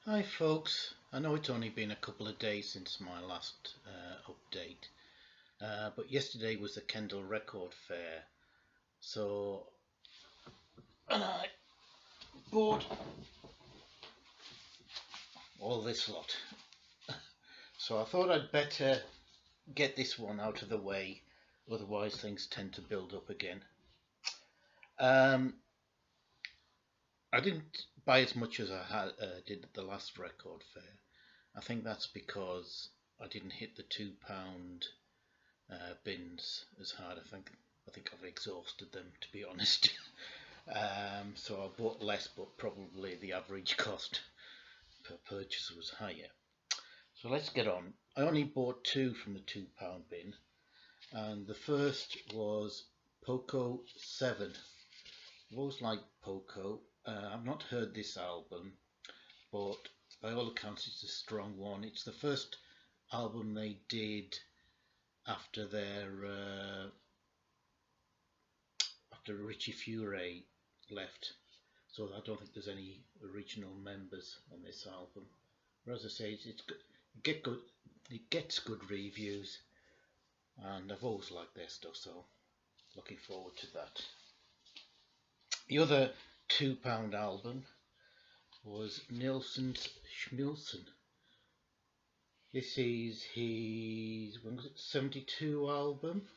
Hi folks, I know it's only been a couple of days since my last update, but yesterday was the Kendal Record Fair, so and I bought all this lot. So I thought I'd better get this one out of the way, otherwise things tend to build up again. I didn't buy as much as I did at the last record fair. I think that's because I didn't hit the £2 bins as hard. I think I've exhausted them, to be honest. So I bought less, but probably the average cost per purchase was higher. So let's get on. I only bought two from the £2 bin, and the first was Poco 7. I've always liked Poco. I've not heard this album, but by all accounts it's a strong one. It's the first album they did after after Richie Furay left, so I don't think there's any original members on this album. But as I say, it gets good reviews, and I've always liked their stuff, so looking forward to that. The other £2 album was Nilsson's Schmilson. This is his 72 album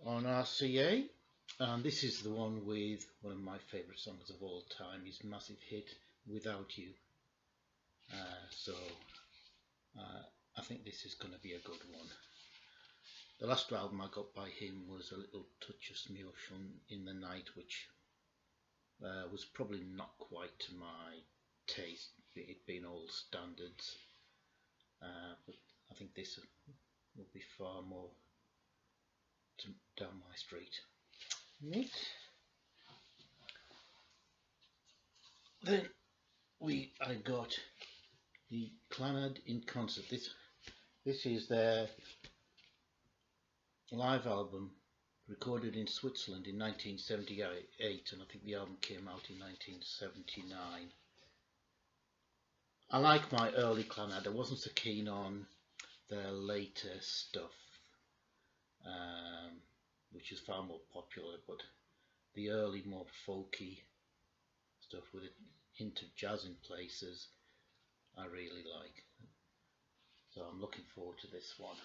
on RCA, and this is the one with one of my favourite songs of all time, his massive hit Without You. I think this is going to be a good one. The last album I got by him was A Little Touch of Smilson in the Night, which was probably not quite to my taste, it being all standards, but I think this will be far more down my street. Neat. Then I got the Clannad in concert. This is their live album, recorded in Switzerland in 1978, and I think the album came out in 1979. I like my early Clannad. I wasn't so keen on their later stuff, which is far more popular, but the early, more folky stuff with a hint of jazz in places I really like. So I'm looking forward to this one.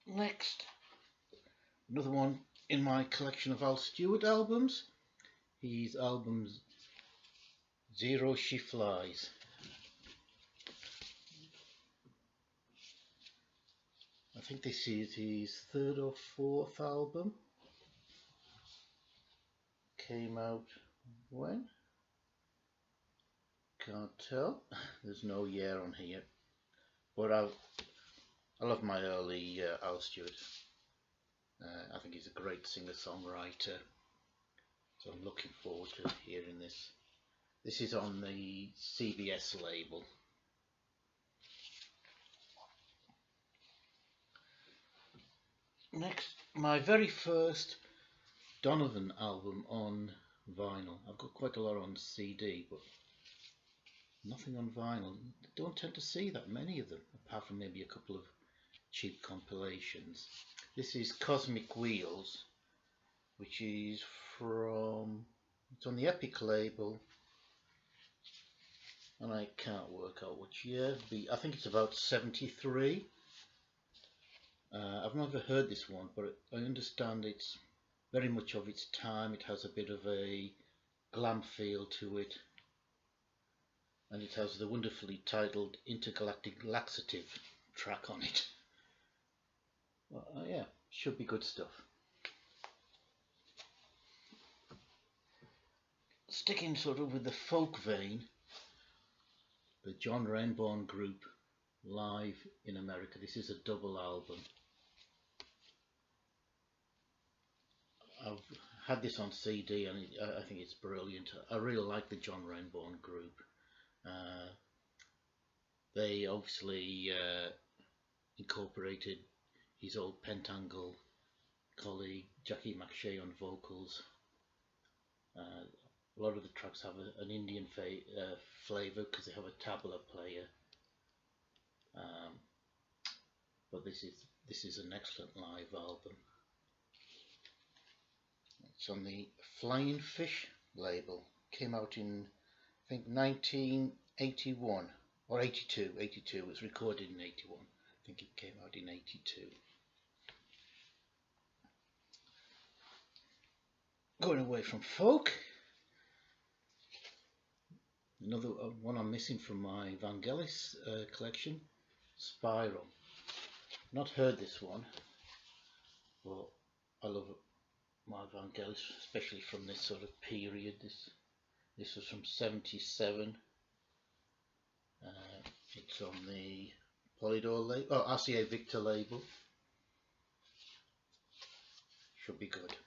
Next, another one in my collection of Al Stewart albums. His albums Zero She Flies. I think this is his third or fourth album. Came out when? Can't tell. There's no year on here. But I love my early Al Stewart. I think he's a great singer-songwriter. So I'm looking forward to hearing this. This is on the CBS label. Next, my very first Donovan album on vinyl. I've got quite a lot on CD, but nothing on vinyl. Don't tend to see that many of them, apart from maybe a couple of cheap compilations. This is Cosmic Wheels, which is it's on the Epic label, and I can't work out which year. I think it's about 73. I've never heard this one, but I understand it's very much of its time. It has a bit of a glam feel to it, and it has the wonderfully titled Intergalactic Laxative track on it. Well, yeah, should be good stuff. Sticking sort of with the folk vein, the John Renbourn Group live in America. This is a double album. I've had this on CD, and I think it's brilliant. I really like the John Renbourn Group. They obviously incorporated his old Pentangle colleague Jackie McShea on vocals, A lot of the tracks have an Indian flavour because they have a tabla player, but this is an excellent live album. It's on the Flying Fish label. Came out in, I think, 1981 or 82. 82. It was recorded in 81. I think it came out in 82. Going away from folk, another one I'm missing from my Vangelis collection, Spiral. Not heard this one, but I love my Vangelis, especially from this sort of period. This was from '77. It's on the Polydor label, RCA Victor label. Should be good.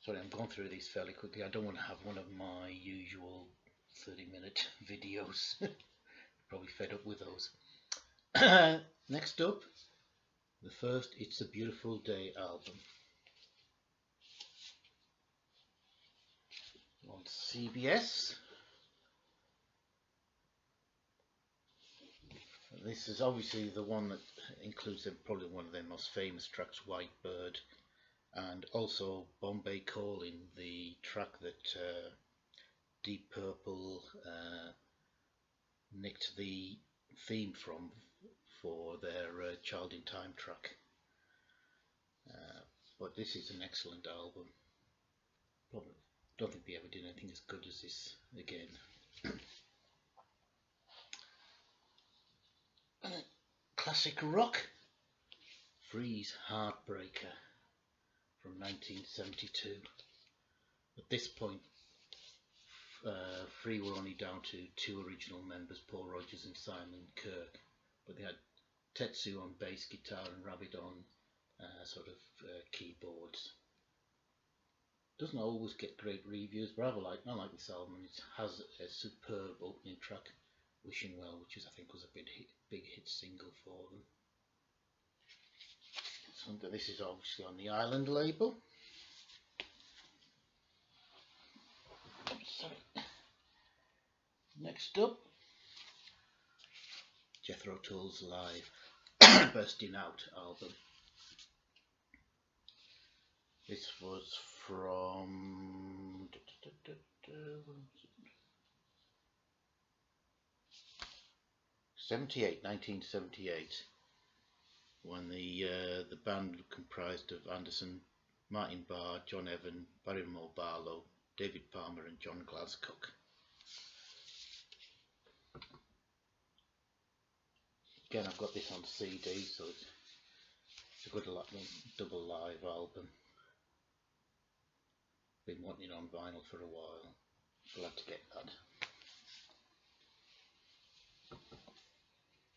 Sorry, I'm going through these fairly quickly. I don't want to have one of my usual 30-minute videos. Probably fed up with those. Next up, the first It's a Beautiful Day album. On CBS. This is obviously the one that includes probably one of their most famous tracks, White Bird, and also Bombay Calling, the track that Deep Purple nicked the theme from for their Child in Time track. But this is an excellent album. Probably don't think they ever did anything as good as this again. Classic rock, Free's Heartbreaker from 1972. At this point, Free were only down to two original members, Paul Rodgers and Simon Kirke, but they had Tetsu on bass guitar and Rabbit on keyboards. Doesn't always get great reviews, but I like this album. It has a superb opening track, Wishing Well, which I think was a big hit single for them. So this is obviously on the Island label. Sorry. Next up, Jethro Tull's live Bursting Out album. This was from 1978, when the band comprised of Anderson, Martin Barr, John Evan, Barrymore Barlow, David Palmer and John Glascock. Again, I've got this on CD, so it's a good double live album. Been wanting it on vinyl for a while. Glad to get that.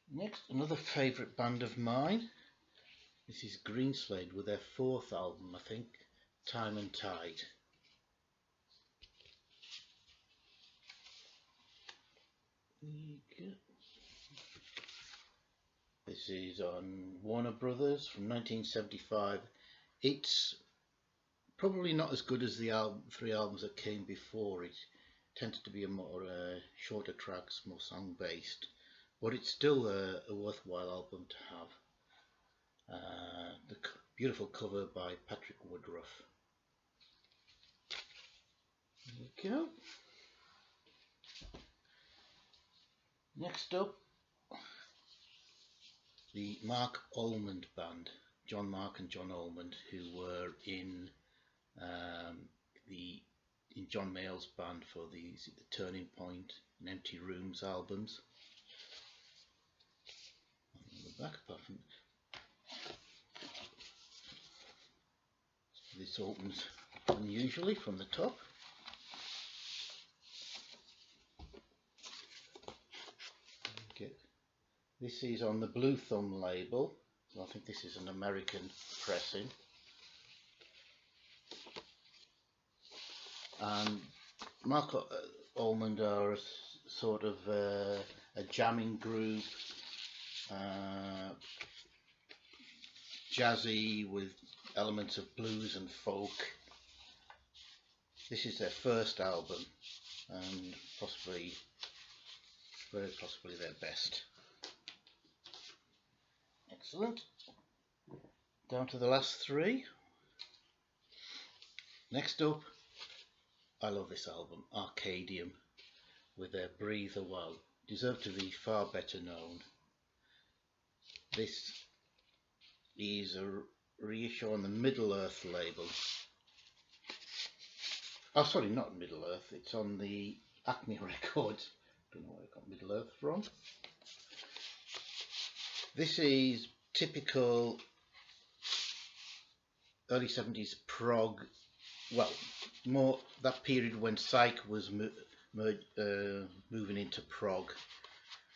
Next, another favourite band of mine. This is Greenslade with their fourth album, I think, Time and Tide. This is on Warner Brothers from 1975. It's probably not as good as the three albums that came before it. Tended to be a more shorter tracks, more song based, but it's still a worthwhile album to have. The beautiful cover by Patrick Woodruff. There we go. Next up, the Mark Almond Band, John Mark and John Almond, who were in John Mayall's band for the Turning Point and Empty Rooms albums. Nothing on the back apart from this opens unusually from the top. Okay. This is on the Blue Thumb label, so I think this is an American pressing. And Mark Almond are a sort of a jamming group, jazzy with elements of blues and folk. This is their first album and very possibly their best. Excellent. Down to the last three. Next up, I love this album, Arcadium, with their Breathe a While. Deserve to be far better known. This is a reissue on the Middle Earth label. Oh, sorry, not Middle Earth. It's on the Acme Records. Don't know where I got Middle Earth from. This is typical early 70s prog. Well, more that period when Psych was moving into prog.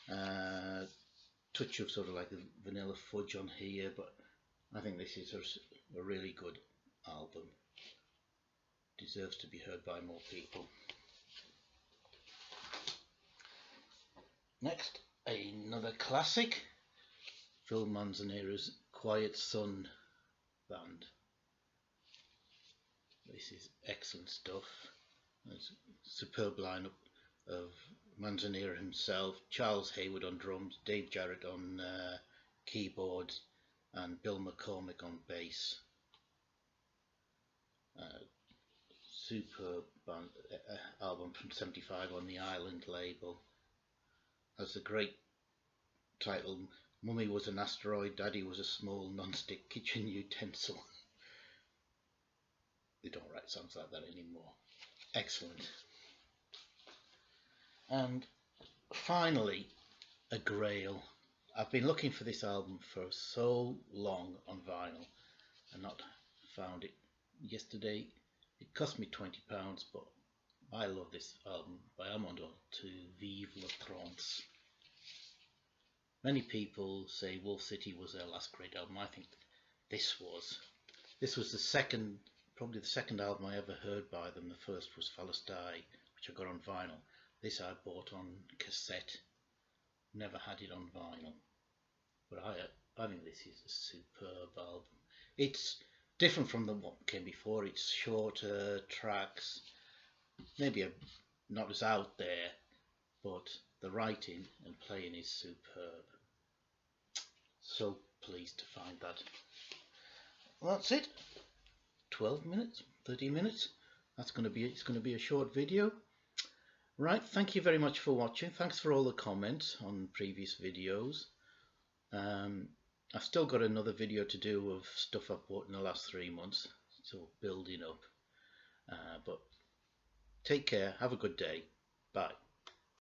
Touch of sort of like a Vanilla Fudge on here, but I think this is a really good album. Deserves to be heard by more people. Next, another classic, Phil Manzanera's Quiet Sun Band. This is excellent stuff. There's a superb lineup of Manzanera himself, Charles Hayward on drums, Dave Jarrett on keyboards, and Bill McCormick on bass. Superb band, album from '75 on the Island label. Has a great title, Mummy was an asteroid, Daddy was a small non-stick kitchen utensil. They don't write songs like that anymore. Excellent. And finally, a grail. I've been looking for this album for so long on vinyl and not found it. Yesterday it cost me £20, but I love this album by Amondo to Vive la Trance. Many people say Wolf City was their last great album. I think this was probably the second album I ever heard by them. The first was Phallus Die, which I got on vinyl. This I bought on cassette. Never had it on vinyl. But I think this is a superb album. It's different from the one came before. It's shorter tracks, maybe not as out there, but the writing and playing is superb. So pleased to find that. Well, that's it. 12 minutes, 30 minutes. It's going to be a short video. Right, thank you very much for watching. Thanks for all the comments on previous videos. I've still got another video to do of stuff I've bought in the last 3 months, so building up. But take care, have a good day, bye.